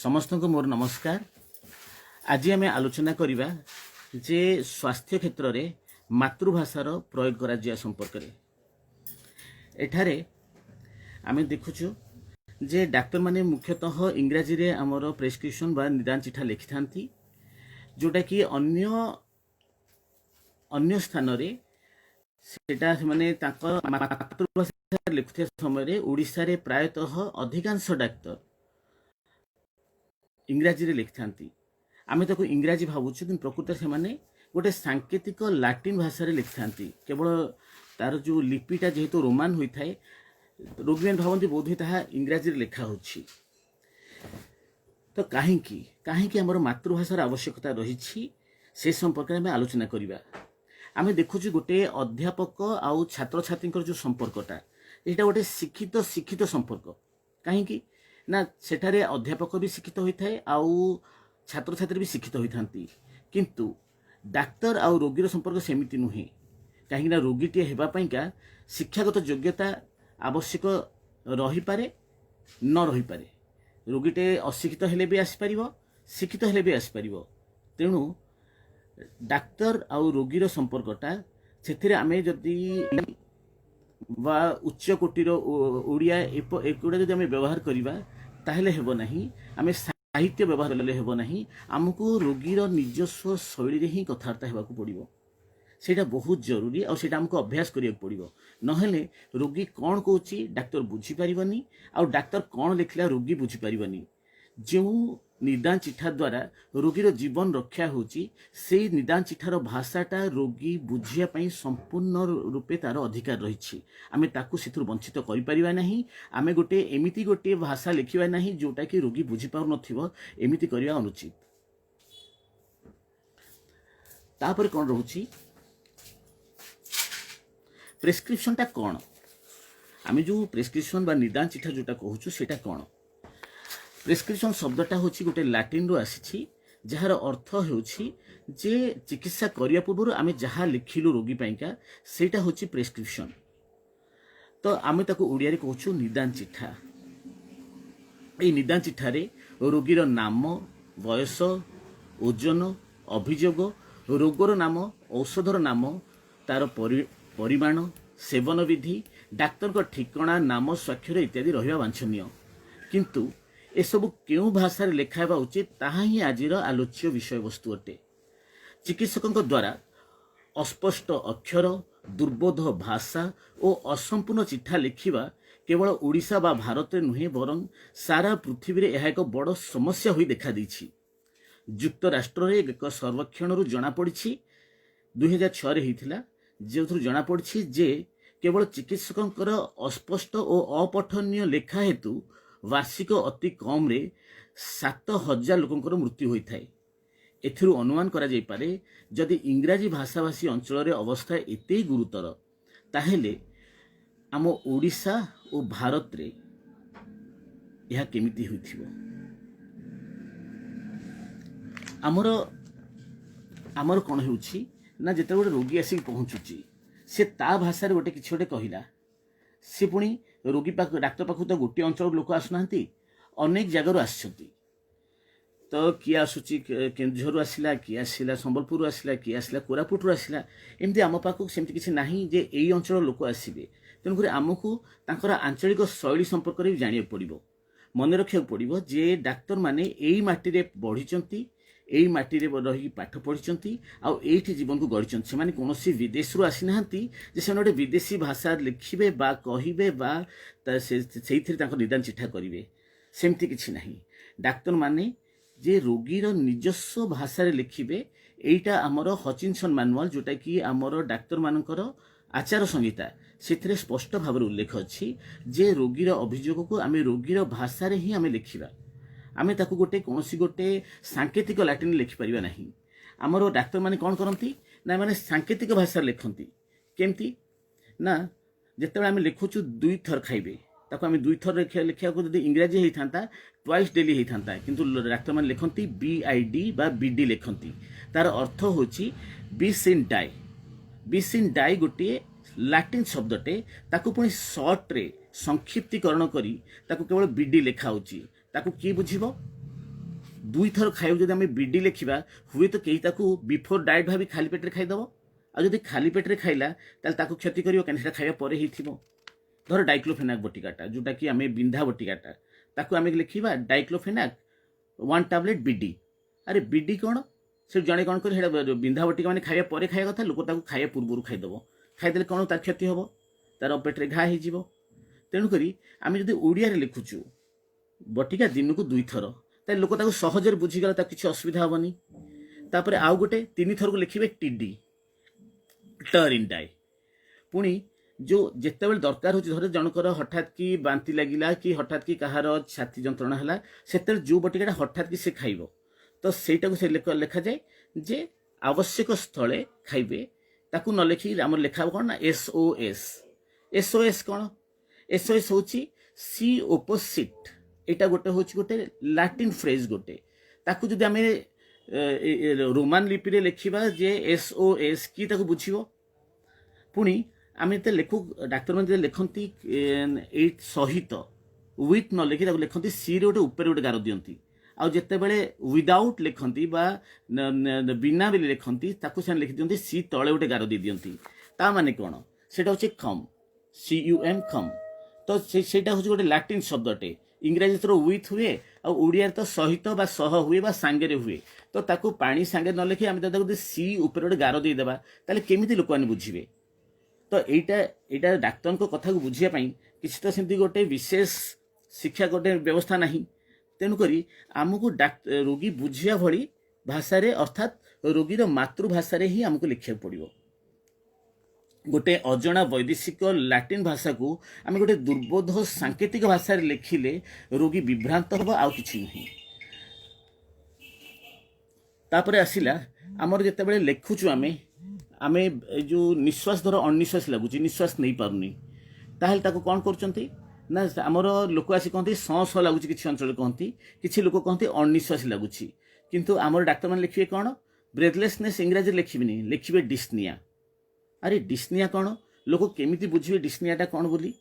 समस्त को मोर नमस्कार। आज आम आलोचना करवा जे स्वास्थ्य क्षेत्र में मातृभाषार प्रयोग करा संपर्क में एठारे आम देखुचु जे डाक्तर माने मुख्यतः इंग्राजी रे आमर प्रेस्क्रिप्शन बा निदान चिठा लिखि थांती, जोटा कि अन्य स्थान रे सेटा माने मातृभाषा लिखुଥିବା समय ओडिशा रे प्रायतः अधिकांश डाक्तर इंग्राजी रे लिखि थांती। आमे ताको इंग्राजी भावुछु कि प्रकृत से माने गोटे सांकेतिक लाटिन भाषा रे लिखि थांती। केवल तार जो लिपिटा जेहेतु रोमान होई थाए रोगी मैंने भावती बोध हुए ताहा इंग्राजी रे लिखा होछि। तो काहींकि हमर मातृभाषार आवश्यकता रही से संपर्क में आलोचना करिबा। आमे देखुछु गोटे अध्यापक आउ छात्र छात्री जो संपर्कटा एटा गोटे शिक्षित संपर्क। काहींकि ना सेठारे अध्यापक भी शिक्षित होता है आउ छात्र छात्री भी शिक्षित होती, किंतु डाक्तर आउ रोगीर संपर्क सेमिति नुहे। कहीं रोगीटे हेबापैका शिक्षागत योग्यता आवश्यक रही पारे न रही पारे। रोगीटे अशिक्षित हेले भी आसीपार, शिक्षित हेले भी आसीपार। तेणु डाक्तर आउ रोगीर संपर्कटा से आमे जदि बा उच्च कोटीर ओडिया एगुड़ा जब आम व्यवहार करवा ताहले हेबो नहीं, आम साहित्य व्यवहार कले हेबो नहीं। आमको रोगीर निजस्व शैली रे ही कथबार्ता हेबाकू पड़िबो। सेटा बहुत जरूरी और सेटा हमको अभ्यास करिया पड़िबो। नहेले रोगी कौन कहूची डाक्टर बुझी पारिबनी और डाक्टर कौन लिखला रोगी बुझी पारिबनी। जो निदान चिठा द्वारा रोगीर जीवन रक्षा होची से निदान चिठार भाषाटा रोगी बुझिया पई संपूर्ण रूपे तार अधिकार रही। आमे ताकू सेथुर वंचित करि परिबा नहीं। आमे गोटे एमिति गोटे भाषा लिखिबा नहीं जोटा कि रोगी बुझी पाउ नथिबो, एमिति करिया अनुचित। तापर कोन रहूची प्रेस्क्रिप्शनटा कोन? आमे जो प्रेस्क्रिप्शन बा निदान चिठा जोटा कहूछु सेटा कोन? प्रेस्क्रिप्शन शब्दटा होची गोटे लाटिन रो आसीछि जार अर्थ होची जे चिकित्सा करिया पूर्व आमे जहा लिखिलु रोगी पाइका सेटा होची प्रेस्क्रिप्शन। तो आमे ताको ओडिया रे कहूछु निदान चिठा। ए निदान चिठा रे रोगीर नाम, बयस, ओजन, अभियोग, रोगर नाम, औषधर नाम, तार परिमाण, सेवन विधि, डाक्तर को ठिकाना, नाम, स्वाक्षर इत्यादि रहिबा वांछनीय। किंतु एसबू क्यों भाषा लेखा उचित ताहा ही आजिर आलोच्य विषय वस्तु अटे। चिकित्सकों द्वारा अस्पष्ट अक्षर, दुर्बोध भाषा और असंपूर्ण चिठा लिखिबा केवल ओडिशा बा भारत नुहे बरं सारा पृथ्वी रे यह एक बड़ समस्या होई देखा दैछि। युक्त राष्ट्र रे एक सर्वेक्षण रु जना पड़िछि 2006 रे हिथिला, जेथुर जना पड़िछि जे केवल चिकित्सकों अस्पष्ट और अपठनीय लेखा हेतु वार्षिक अति कम रे 7,000 लोकंकर मृत्यु होता है। एथिरु अनुमान करा जाई पारे जदि इंग्राजी भाषाभाषी अंचल रे अवस्था एते गुरुतर ताहेले आम ओडिशा और भारत रे यह केमिति होइथिबो। आमर कौन होउछि ना जेते गोटे रोगी आसी पहुंचुची से ता भाषा रे गोटे किछि गोटे कहिला, से पुणी रोगी पाख डाक्तर पाखु तो गोटे अंचल लोक आसुना, अनेक जगार आसछंती। तो किए आसुची केन्दुझर आसला, किए आसला संबलपुर आसला, किए आसला कोरापुट आसला। एमती आम पाखु सेमती किछि नाही जे एई अंचल लोक आसीबे। तेणुकर आमको तांकर आंचलिक शैली संपर्क में जानिया पड़िबो। मन रखिया पड़िबो जे डाक्तर माने एई माटी रे बढ़िचंती, एई माटी रे रही पाठ पढ़िचंती आ एठी जीवन को गढ़िचंती। से माने कोनोसी विदेश रु आसी नाहंती जे से गोटे विदेशी भाषा लिखिबे बा कहिबे बा सेइथिरे तांको निदान चिठा करिवे, सेमती किछि नाही। डाक्तर माने जे रोगीर निजस्व भाषा रे लिखिबे। एइटा हमर हचिनसन मैनुअल जोटा कि हमर डाक्तर मानकर आचार संहिता सेथिरे स्पष्ट भाव उल्लेख अछि जे रोगीर अभियोग को आमे रोगीर भाषा रे ही आमे लिखिबा। आमे ताकू गोटे कोनोसी गोटे सांकेतिक लाटिन लिखि परिबा नाही। हमर डाक्तर माने कोन करंती ना माने सांकेतिक भाषा लिखंती। केमती ना जेतेबेले आमे लिखुछु 2 थर खाइबे ताकू आमे 2 थर लिखिया को जदि इंग्रजी हेई थांता ट्वाइस डेली हेई थांता, किंतु डाक्तर माने लिखंती BID बा BD लिखंती। तार अर्थ होची बिस इन डाई। बिस इन डाई गोटे लाटिन शब्दटे ताकू पुणी शॉर्ट रे संक्षिप्तीकरण करी ताकू केवल BD लिखा होची। ताकू की बुझिबो दुई थर खाइब जदि आम बीडी लिखा हुए तो कहीं ताकू बिफोर डाएट भावी खाली पेटे खाईदेव आदि खाली पेटे खाइला ताकू क्षति कर कहीं खाଇବା ପରେ ହେଇଥିବ। धर डाइक्लोफेनाक बटिकाटा जोटा कि आम बिंधा बटिकाटा ताकू आम लिखा डाइक्लोफेनाक 1 टैबलेट बीडी। अरे बीडी कौन से जड़े कौन कर बिंधा बटिका मैंने खाଇବା ପରେ खाଇବା कथा लोक ताकू खाଇବା पूर्व खाईदेव खाईदे कौन तार क्षति हम तार पेटे घा हो। तेणुक आम जब ओडिया लिखुचु बटिका दिन को 2 थर तो लोक ताकू सहजरे बुझीगला किसी असुविधा हेनी। तापर आउ गोटे 3 थर को लिखे टीडी टर इन डाई पुणी जो जिते बड़े दरकार हो धर जनकर हठात कि बांती लगिला कि हठात कि कहार छाती जंत्रणा है से जो बटिका हठात कि से खाइब तो सहीटा से लिखा जाए जे आवश्यक स्थले खाइबे ताकू न लिखी आम लिखा कौन ना SOS। SOS कौन SOS हूँ सी ओपोजिट एटा गोटे हूँ गोटे लाटिन फ्रेज गोटे ताकू जदि आम रोमान लिपि रे लिखा जे SOS कि ताकू बुझिबो। पुणी आम जो लिखु डाक्तर मैंने लिखती सहित विथ न लिखि लिखती सी रे गोटे उपर गोटे गार दियंती आउ जिते बड़े विदाउट लिखती बिना बेले लिखती ताकू से लिखि दियंती सी तले गोटे गार दे दियंती ता माने कौन सेटा होचे खम CUM खम। तो सेटा होचे गोटे लाटिन शब्दटे इंग्राजी थोर विथ हुए आ ओडिया तो सहित बा सह हुए बा सांगे हुए तो ताकू पानी सांगे न लिखि आम सी उपर गोटे गार देदेबा ताले केमिति लोक माने बुझिबे। तो एटा डाक्तर को कथा को बुझापी किसी तो सेमती गोटे विशेष शिक्षा गोटे व्यवस्था नहीं। तेणुक आमको रोगी बुझिया भली भाषा रे अर्थात रोगीर मातृभाषा रे ही आमको लिखा पड़ो। गोटे अजणा वैदेशिक लाटिन भाषा को आम गोटे दुर्बोध सांकेतिक भाषा रे लिखिले रोगी विभ्रांत हम आउ कि नहीं। तापर आसिला आमर जिते बड़े लिखुचु आम जो निश्वास धर अनिश्वास लगुच निश्वास नहीं पारुनी ताहले ताको कौन करचंती ना आमर लोक आसी कहते सौ लगुच किसी अंचल कहती किसी लोक कहते अनिश्वास लगुच किंतु आमर डाक्तर मैंने लिखे कौन ब्रेथलेसनेस इंग्राजी लिखिबिनी लिखिबे डिस्निया। अरे डिस्निया कौन लोक केमिति बुझिबे डिस्नियाटा कौन बोली।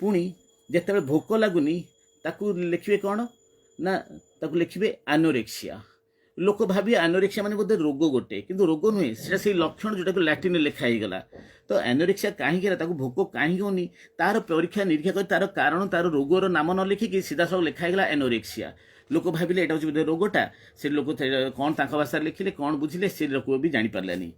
पुणी जिते भोक लगुनी ताकू लिखिबे कौन ना ताकू लिखिबे एनोरेक्सिया। लोक भावी एनोरेक्सिया माने बोधे रोग गोटे किंतु रोग नुहे से लक्षण जोटा को लाटिन लिखाई गला। तो एनोरेक्सिया कहीं भोक कहीं होनी तार परीक्षा निरीक्षा कर तार कारण तार रोगर नाम न लिखिकी सीधा सब लिखाई गला एनोरेक्सिया। लोक भाविले एटा बोधे रोगटा से लोक कौन भाषा लिखिले कौन बुझिले से लोक भी जानी पारलानी।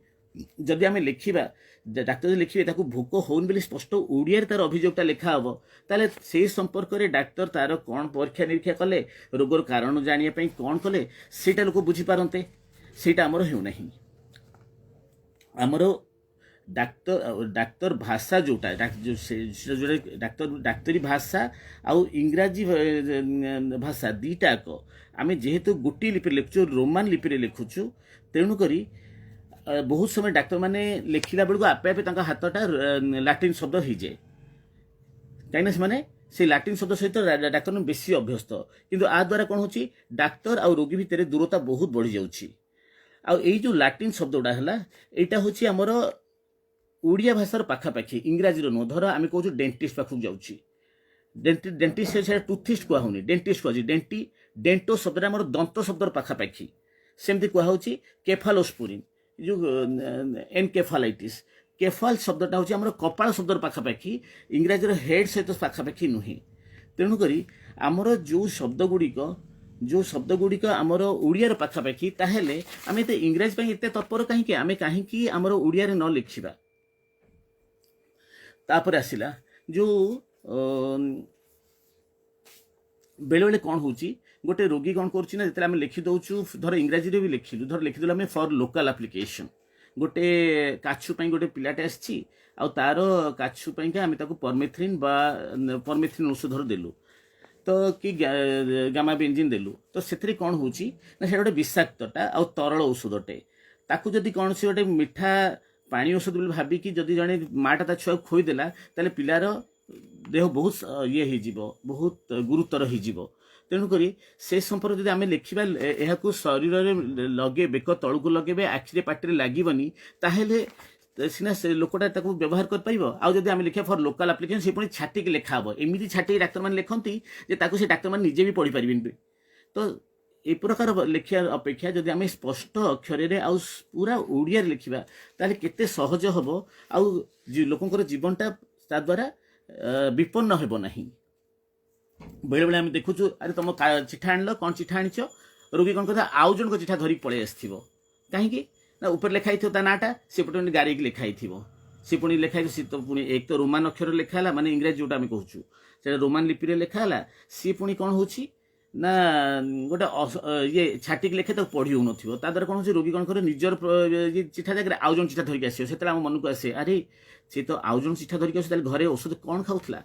जदि आम लिखा डाक्तर लिखे ताकू भोक होन बोली स्पष्ट ओडिया तार अभियोगटा लिखा हम ताले से संपर्क में डाक्तर तार कौन परीक्षा निरीक्षा कले रोगर कारण जानापी कौन कले सेटा लोक बुझीपारते सेटा आमर होना। आमर डाक्तर भाषा जोटा डाक्तर डाक्तरी भाषा आउ इंग्राजी भाषा दीटाक आम जेहेतु गोटे लिपि लिखुचु रोमान लिपि लिखुचु तेणुक बहुत समय डाक्तर माने लिखला बेलू आपे आपे हाथटा लाटिन शब्द हो जाए कहीं से लाटिन शब्द सहित डाक्तर बेसी अभ्यस्त किंतु आ द्वारा कौन हो डाक्तर आ रोगी भितर दूरता बहुत बढ़ी जाऊँगी। जो लाटिन शब्द गुड़ा है यहाँ हूँ आमर ओडिया भाषार पाखापाखि इंग्राजी नुह धर आम कहूँ डेंटिस्ट पाखक जाऊँगी डेंटिस्ट से टूथिस्ट कहूनी डेंटिस्ट कह डेंटी डेंटो शब्द आम दंत शब्दर पाखापाखि सेमती कहूँ केफालोस्पुरिन जो एनकेफालाइटिस केफाल शब्दटा हूँ आम कपाल शब्दर पाखापाखि इंग्राजी हेड सहित पाखापाखि नुहे। तेणुक आमर जो शब्द गुड़िक आमर ओडियार पाखापाखि ताहेले आम एत इंग्राजी एत तत्पर कहीं आम कहीं आमर ओडिया न लिखा। तापर आसिला जो बेले बेले कौन हो गोटे रोगी कौन करुँच जो आम लिखि दौचु धर इंग्राजी भी लिखिलु धर लिखिदेलु आम फॉर लोकल एप्लिकेशन गोटे काछु गोटे पिलाटे आसी तार काछु आम परमेथ्रिन परमेथ्रिन औषध देलु तो कि गामा बेंजिन देलु तो से कौन हो गोटे विषाक्तटा आ तरल औषधटे ताकू जदि कौन से गोटे मिठा पानी औषध बोली भाविकी जदि जड़े माटा ता छुआ खोईदेला ताले पिलार देह बहुत ये बहुत गुरुतर हो। तेणुक से संपर्क जब आम लिखा यह शरीर में लगे बेक तलू को लगे आखिरे पाटे लगनी ताहले सीना से लोकटा व्यवहार कर पाइबो। आउ जदि आम लिखा फॉर लोकल एप्लिकेशन से पुणी छाटिक लिखा हम एमती छाटिक डाक्तर मैंने लिखती से डाक्तर मैंने निजे भी पढ़ी पारे। तो ए प्रकार लिखिया अपेक्षा जदि आम स्पष्ट अक्षर आउ पूरा ओडिया लिखा ताले केते सहज हम आउ लोकंकर जीवनटा ता द्वारा विपन्न हेब नहीं। बेले बेले आम देखुचु अरे तुम चिठा आनल कौन चिठा आनीच रोगी कौन कहता आउ जन को चिठा धरिक पलि आसो कहीं ना ऊपर लिखाई ता नाटा सी पटे गाड़ी लिखाई सी पुणी लिखाई सी तो पुणी एक तो रोमान अक्षर लिखाला माने इंग्राजी जोटा आम कहूँ से रोमान लिपि लिखाला सी पुणी कौन हो ना गोटे ये छाटिक लिखे तो पढ़ी हो द्वारा कौन हो रोगी कौन कर निजर चिठा जगह आउ जन चिठा धरिक आस आम मन को आसे अरे सी तो आउ जन चिठा धरिक आस घरे औषध कौन खाऊला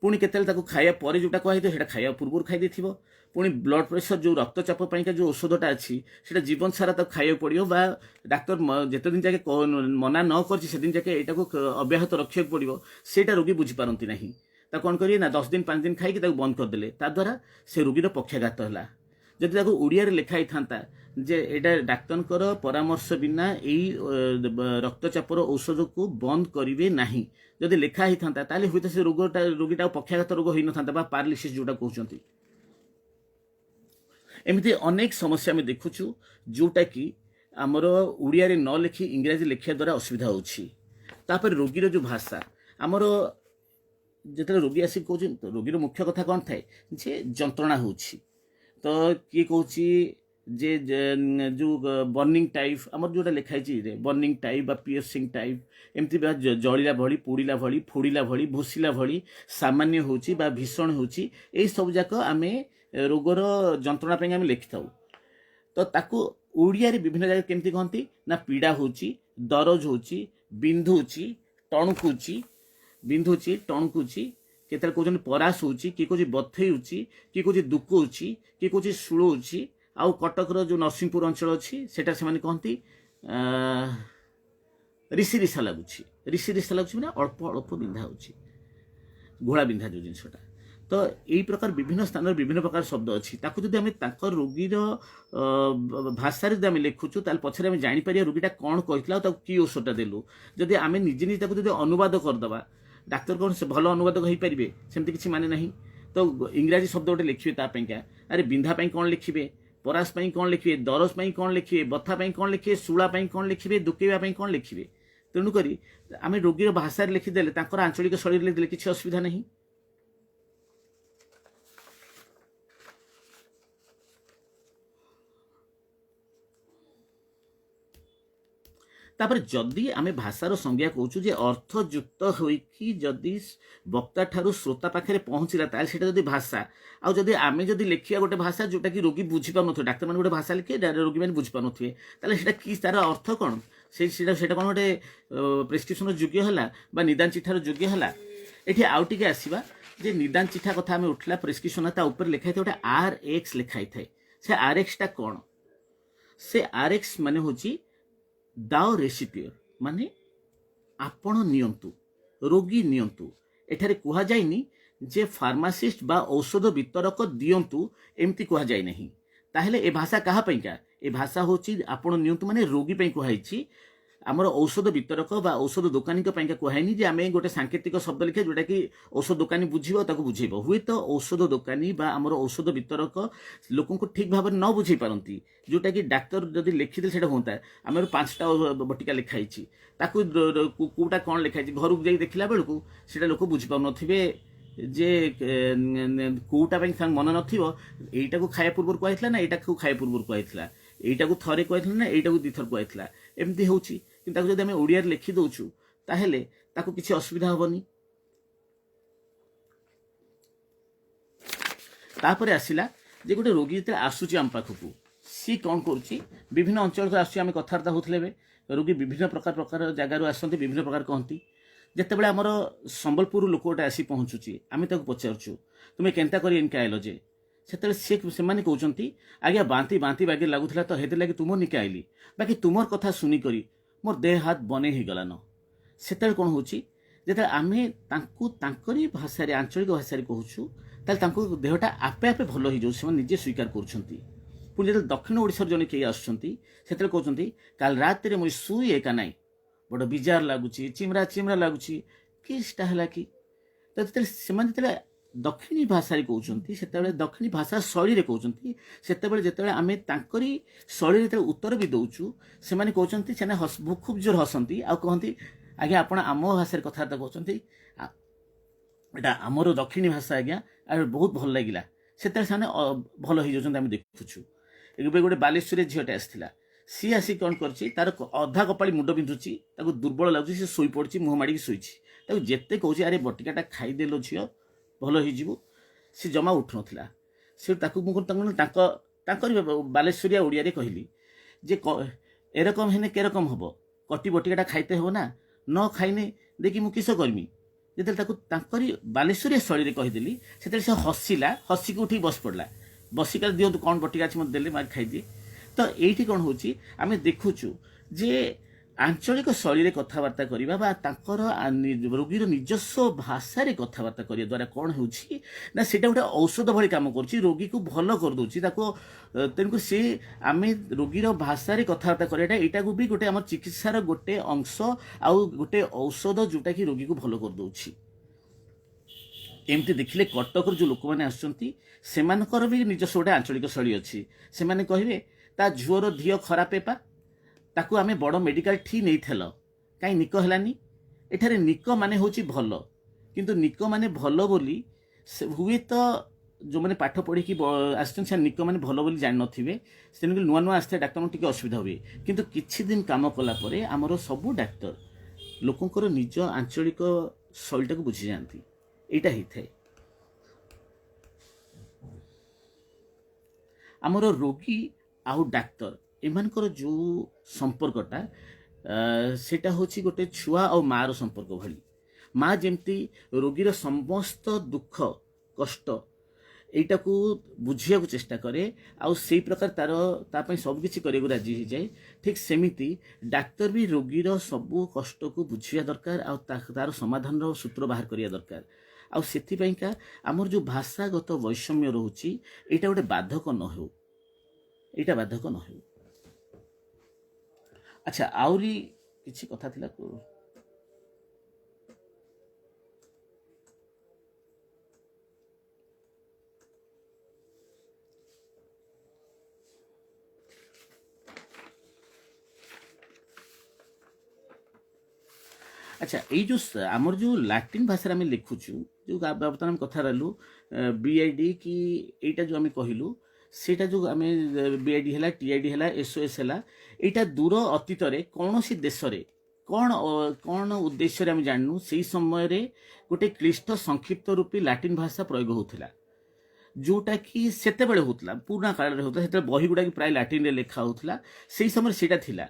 पुणी केतल खाया पर जोटा कहते खाया पूर्व खाई देथिबो पुणी ब्लड प्रेशर जो रक्तचाप पाइका जो औषधटा अच्छी से जीवन सारा तक खाया पड़ो बा डाक्तर जिते दिन जाके मना न कर दिन जाके यहाँ अब्याहत रखा पड़ो सेटा रोगी बुझीपारती ना कौन करिए ना 10 दिन 5 दिन खाई बंद करदे द्वारा से रोगीर पक्षाघात है जदि ओडिया लिखाई था जे एटा डाक्तर परामर्श बिना यही रक्तचापर औषध को बंद करेंगे नहीं जदि लिखा ही था ताले हुई तो से रोगीटा पक्षाघात रोग हो ना पारालिसिस जोटा कहते एमती अनेक समस्या आम देखुचु जोटा कि आमर ओडिया न लिखि इंग्राजी लिखा द्वारा असुविधा होपर रोगीर जो भाषा आमर जो रोगी आसिक कह रोगीर मुख्य कथा कौन थाए जे जंत्रणा हो तो किए कौन जे जो बर्निंग टाइप आमर जोटा लिखाई बर्निंग टाइप पियर्सिंग टाइप एमती जलिला भली पोड़ा भली फोड़ा भली भूसिला भली सामान्य होची बा भीषण होची ए सब जाक आम रोगर जंत्रणा आम लिखि था तो ताकू ओडिया विभिन्न जगह केमती कहती ना पीड़ा होची दरज होची बिंधुची टणकुची केतल कहते परास होची कि कौन बथई कि कौन दुखौची कि कौन शुड़ौची आउ कटकर जो नरसिंहपुर अंचल अच्छी सेटा से कहती रिसा लगुच मैंने अल्प अल्प बिंधा हो घोड़ा बिंधा जो जिनसटा तो यही प्रकार विभिन्न स्थान विभिन्न प्रकार शब्द अच्छी जब आम रोगीर भाषा जब आम लिखुचु ताल पछरे आम जापर रोगीटा कौन कहला कि औषधटा देलु जदि आम निजे निजे अनुवाद करदे डाक्तर कौन से भल अनुवादक हो पारे सेमती किसी माने नहीं तो इंग्राजी शब्द गोटे लिखिए तापाइका अरे बिंधा कौन लिखिए परास कौन लिखिए दरज कौन लिखिए बथा कौन लिखिए शूला कौन लिखिए दुखेवा कौन लिखिए तेणुक आम रोगीर भाषा लिखिदेले आंचलिक शैली लिखिदेले किसी असुविधा नहीं। तापर जदि आम भाषार संज्ञा कहूँ जे अर्थयुक्त होइकी जदि वक्ता ठारू श्रोता पाखे पहुँचला ताल सेटा जदि भाषा आउ जदि आमे जदि लिखिया गोटे भाषा जोटा कि रोगी बुझीपार न डाक्तर मैंने गोटे भाषा लिखे रोगी मैंने बुझीपार नुए ताले सेटा कि तार अर्थ कौन सेटा कौन गोटे प्रेस्क्रिप्शन योग्य है निदान चिठार योग्य है ये आउ टे आसवा जे निदान चिठा कथा आम उठला प्रेस्क्रिप्शन ता लिखाई था गोटे RX लिखाई थाए से RX टा कौन से RX माने होची दाओ रेसिपियर माने आपण नियंतु रोगी नियंतु एठारे कुहा जाइनी जे फार्मासिस्ट बा औषध वितरक दियंतु एमती कुहा जाय नहीं ताहेले ए भाषा कहा पईका ए भाषा होची आपण नियंतु माने रोगी पई कुहाइची आमर औषध वितरक बा औषध दुकानी पाइका कहनी जे आम गोटे सांकेतिक शब्द लिखे जोटा कि औषध दुकानी बुझीब ताको बुझेब हुए तो औषध दुकानी बा आमर औषध वितरक लोक को ठीक भाव न बुझे पारती जोटा कि डाक्तर जदि लिखिदे से होता आम 5टा बटिका लिखाई कौटा कौन लिखाई घर को देखला बेलू से लोक बुझीपार थे जे कौटा मन नईटा को खाया पूर्व कहला ना यहाँ खाया पूर्व कहला यहीटा को थरे कहला ना यहीटा को दिथर कहला एमती होची जब आम ओडिया लिखि दौचु ताहेले ताको किसी असुविधा हेनी। तापर आसला जे गोटे रोगी जो आसूची आम पाखक सी कौन करुच्ची विभिन्न अंचल आसूँ आम कथबार्ता होते रोगी विभिन्न प्रकार जगार आसती विभिन्न प्रकार कहती जितेबाला आमर संबलपुर लोक गोटे आसी पहुँचुची आम पचारूँ तुम्हें केन्ता कर इनके आइल जे से कहते आज्ञा बांती बांती बागे लगुला तो हेते लगे तुम निके आइली बाकी तुमर कथा सुनिक मोर देह हाथ बने ही गलान से कौन हो आम भाषा आंचलिक भाषा कहूँ देहटा आपे आपे भल हो जाए निजे स्वीकार कर दक्षिण ओडिशार जन कई आसुँच से कहते काल रात मुझे शुई एका नाई बड़ बिजार लगुच चिमरा चिमरा लगुच किसटा है कि तो से दक्षिणी भाषा कहते से दक्षिणी भाषा शैली कहते से आम तरी शैली जो उत्तर भी दौचु से कहते से खूब जोर हसती आ कहती आज्ञा आप आम भाषा कथबार्ता कहते यहाँ आमर दक्षिणी भाषा आज्ञा बहुत भल लगे से भल हो जाम देखुचु ଏବେ ଗୋଟେ ବାଲେଶ୍ୱରରେ ଝିଅଟେ ଆସିଥିଲା ସିଏ ଆସି କ'ଣ କରିଛି ତାର ଅଧା କପାଳି ମୁଣ୍ଡ ବିନ୍ଧୁଛି ତାକୁ ଦୁର୍ବଳ ଲାଗୁଛି ସେ ଶୋଇ ପଡ଼ିଛି ମୁହଁ ମାଡ଼ିକି ଶୋଇଛି ତାକୁ ଯେତେ କହୁଛି ଆରେ ବଟିକାଟା ଖାଇଦେଲ ଝିଅ ଭଲ ହେଇଯିବ ସେ ଜମା ଉଠୁନଥିଲା ସେ ତାକୁ ମୁଁ ତାଙ୍କରି ବାଲେଶ୍ୱରିଆ ଓଡ଼ିଆରେ କହିଲି ଯେ ଏରକମ ହେନେ କେରକମ ହବ କଟି ବଟିକାଟା ଖାଇତେ ହେବ ନା ନ ଖାଇନେ ଦେଖି ମୁଁ କିସ କରିମି ଯେତେବେଳେ ତାକୁ ତାଙ୍କରି ବାଲେଶ୍ୱରିଆ ଶୈଳୀରେ କହିଦେଲି ସେତେବେଳେ ସେ ହସିଲା ହସିକି ଉଠିକି ବସି ପଡ଼ିଲା बसिका दिंतु कौन बटिका अच्छी मत देले मार खाईदिए तो ये कौन हो आम देखुचु जे आंचलिक शैली कथबार्ता करवा रोगीर निजस्व भाषा कथबार्ता करने द्वारा कौन होना से गोटे औषध भाई कम कर रोगी को भल करदे तेणुक सी आम रोगीर भाषा कथबार्ता कराटा यहाँ भी गोटे आम चिकित्सार गोटे अंश आउ गोटे औषध जोटा कि रोगी को भल करदे एमती देखिले कटक जो लोक मैंने आसकर भी निजस्व गोटे आंचलिक शैली अच्छी से कहे ता झुअर धीओ खराब पा ताकू आमे बड़ मेडिकल ठी नहीं थेल कहीं निक हेलानी एठारे निक माने होची भल किंतु निक माने भल बोली हुए तो जो मैंने पाठ पढ़ी आस निक माने भल बोली जान नथिबे से नुआ नुआ आसते डाक्टर टिके असुविधा हुए किंतु किछि दिन काम कला परे आमर सबू डाक्टर लोकंकर निज आंचलिक शैलीटा को बुझी जाती एटा ही थाए आमर रोगी आउ डाक्तर एमानकर जो संपर्कटा सेटा होची गोटे छुआ और मार संपर्क भली माँ जमती रोगीर समस्त दुख कष्ट एटा को बुझिया को चेष्टा करे आउ से प्रकार तार सब किसी करे राजी हो जाए ठीक सेमिति डाक्तर भी रोगीर सबू कष्ट को बुझिया दरकार आउ तार समाधान सूत्र बाहर करिया दरकार आउ सेथिपाइका आमर जो भाषागत वैषम्य रोची एटा गोटे बाधक न हो एटा बाधक न हो। अच्छा आउरी किछि कथा थिला को अच्छा ये जो आमर जो लैटिन भाषा आम लिखुचु जो बर्तमान कथा रहलु बीआईडी कि एटा जो आम कहलु सेटा जो आम बीआईडी है टीआईडी है एसओएस है यहाँ दूर अतीत कौन सी देश कौन कौन उद्देश्य आम जानू से समय गोटे क्लिष्ट संक्षिप्त रूपी लैटिन भाषा प्रयोग होता जोटा कि सेतेबेले होता पुराना काल होता से बही गुड़ा प्राय लैटिन लिखा होता से समय सेटा थिला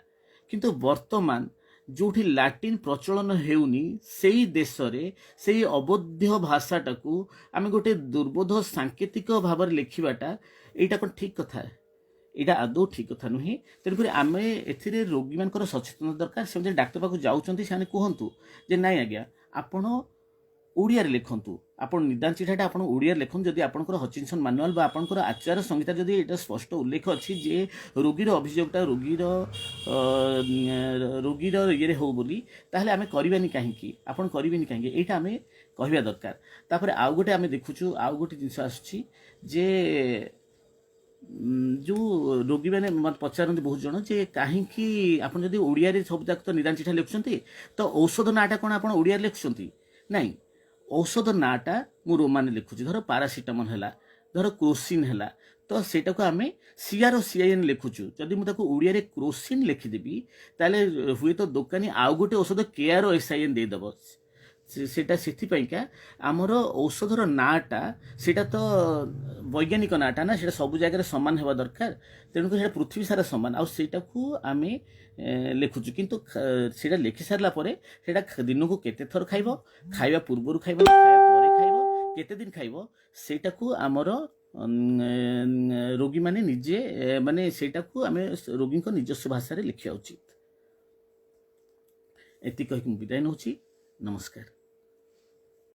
किंतु वर्तमान जोठी लैटिन प्रचलन हेउनी सेई देश रे सेई अबोध्य भाषाटा को आम गोटे दुर्बोध सांकेतिक भाव लिखवाटा यहाँ कौन ठीक कथा यहाँ आदौ ठीक कथा नुहे तेणुक आम ए रोगी मान सचेतन दरकार से डाक्तर पाक जाऊँच से कहतु जे नाई आज्ञा आपण ओडिया लिखतु आपण निदान चिठाटा आप ओडिया लिखुन जदि आपंकर हचिनसन मानुआल बा आपंकर आचार संहिता जदि एटा स्पष्ट उल्लेख अच्छी जे रोगीर अभियोगटा रोगीर ये हो बोली ताहले आमे करबानी कहीं आपन करबेनी कहीं एटा आमे कहबा दरकार तापर आउ गोटे आमे देखुछु आउ गोटे जिंस आछि जे जो रोगी मैंने मत पचारती बहुत जन जे कहीं आप ओडिया सब जाक तो निदान चिठा लिखुंट तो औषध नाटा कौन आप ओडिया लिखुंट नाई औषध नाटा मु रोमाने लिखुची धर पारासीटामोल है धर क्रोसिन है तो सेटा को आम CROCIN लिखुचु जदि मुझे ओडिया रे क्रोसिन लिखिदेवी ताले हुए तो दोकानी आउ गोटे औषध KROSIN देदेव सेटा से आमर औषधर नाटा सेटा तो वैज्ञानिक नाटा ना सेटा सब जगह सामान होगा दरकार तेणुक पृथ्वी सारा सामान आटा को आम लिखुचु किंतु सेटा लिखि सारा दिन को केते थर खाइब खाइबा पूर्व खाइब खाइबा खाइब केते दिन खाइब सेटा को आमर रोगी माने निजे माने सेटा को आम रोगी को निजस्व भाषा रे लिखिया उचित एति कहि विदाय नउची नमस्कार।